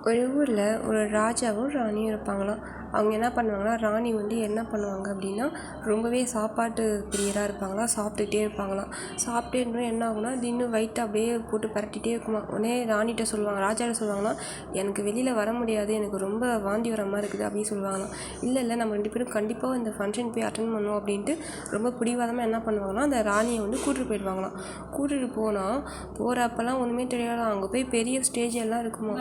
ஒரு ஊரில் ஒரு ராஜாவும் ராணியும் இருப்பாங்களாம். அவங்க என்ன பண்ணுவாங்கன்னா, ராணி வந்து என்ன பண்ணுவாங்க அப்படின்னா, ரொம்பவே சாப்பாட்டு பிரியராக இருப்பாங்களாம். சாப்பிட்டுட்டே இருப்பாங்களாம். சாப்பிட்டே இருந்தால் என்ன ஆகுனா, திடீர்னு வயிற்று அப்படியே போட்டு பரட்டிகிட்டே இருக்குமா. உடனே ராணிகிட்ட சொல்லுவாங்க, ராஜாட்ட சொல்லுவாங்களாம், எனக்கு வெளியில் வர முடியாது, எனக்கு ரொம்ப வாந்தி வர மாதிரி இருக்குது அப்படின்னு சொல்லுவாங்களாம். இல்லை நம்ம 2 பேரும் கண்டிப்பாக இந்த ஃபங்க்ஷன் போய் அட்டன் பண்ணுவோம் அப்படின்ட்டு ரொம்ப பிடிவாதமாக என்ன பண்ணுவாங்கன்னா, அந்த ராணியை வந்து கூட்டிட்டு போயிடுவாங்களாம். கூட்டிகிட்டு போனால் போகிறப்பெல்லாம் ஒன்றுமே தெரியாது. அங்கே போய் பெரிய ஸ்டேஜ் எல்லாம் இருக்குமா.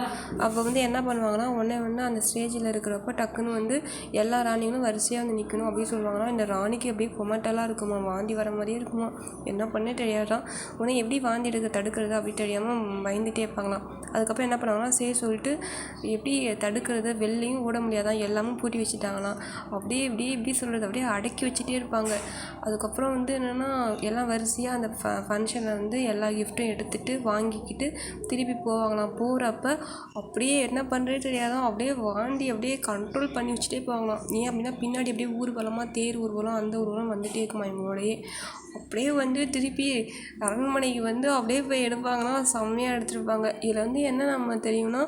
அப்போ வந்து என்ன பண்ணுவாங்கன்னா, ஒன்று அந்த ஸ்டேஜில் இருக்கிறப்ப டக்குன்னு வந்து எல்லா ராணிகளும் வரிசையாக வந்து நிற்கணும் அப்படின்னு சொல்லுவாங்கன்னா, இந்த ராணிக்கு அப்படியே கொமட்டெல்லாம் இருக்குமா, வாந்தி வர மாதிரியே இருக்குமா. என்ன பண்ணே தெரியாதான். உடனே எப்படி வாந்தி எடுக்க தடுக்கிறது அப்படி தெரியாமல் பயந்துகிட்டே இருப்பாங்களாம். அதுக்கப்புறம் என்ன பண்ணுவாங்கன்னா, சரி சொல்லிட்டு எப்படி தடுக்கிறது, வெளிலையும் ஓட முடியாதான், எல்லாமும் பூட்டி வச்சுட்டாங்களாம். அப்படியே எப்படி சொல்கிறது, அப்படியே அடக்கி வச்சுட்டே இருப்பாங்க. அதுக்கப்புறம் வந்து என்னென்னா, எல்லாம் வரிசையாக அந்த ஃபங்க்ஷனில் வந்து எல்லா கிஃப்ட்டும் எடுத்துகிட்டு வாங்கிக்கிட்டு திருப்பி போவாங்களாம். போகிறப்ப அப்படியே என்ன பண்ணுறதே தெரியாதான், அப்படியே வாந்தி அப்படியே கண்ட்ரோல் பண்ணி வச்சுட்டே போவாங்களாம். ஏன் அப்படின்னா, பின்னாடி அப்படியே ஊர்வலமாக தேர் ஊர்வலம் அந்த ஊர்வலம் வந்துகிட்டே இருக்குமா இவங்களோடையே. அப்படியே வந்து திருப்பி அரண்மனைக்கு வந்து அப்படியே போய் எடுப்பாங்கன்னா செம்மையாக எடுத்துருப்பாங்க. இதில் வந்து என்ன நம்ம தெரியும்னா,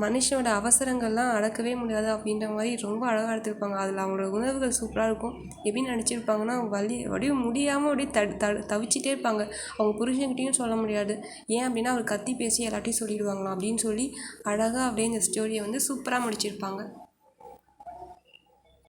மனுஷனோட அவசரங்கள்லாம் அடக்கவே முடியாது அப்படின்ற மாதிரி ரொம்ப அழகாக எடுத்திருப்பாங்க. அதில் அவங்களோட உணர்வுகள் சூப்பராக இருக்கும். எப்படி நடிச்சிருப்பாங்கன்னா, அப்படியே முடியாமல் அப்படியே தவிச்சிட்டே இருப்பாங்க. அவங்க புருஷன்கிட்டையும் சொல்ல முடியாது. ஏன் அப்படின்னா, அவர் கத்தி பேசி எல்லாத்தையும் சொல்லிடுவாங்களாம் அப்படின்னு சொல்லி அழகாக அப்படியே இந்த ஸ்டோரியை வந்து சூப்பராக முடிச்சிருப்பாங்க.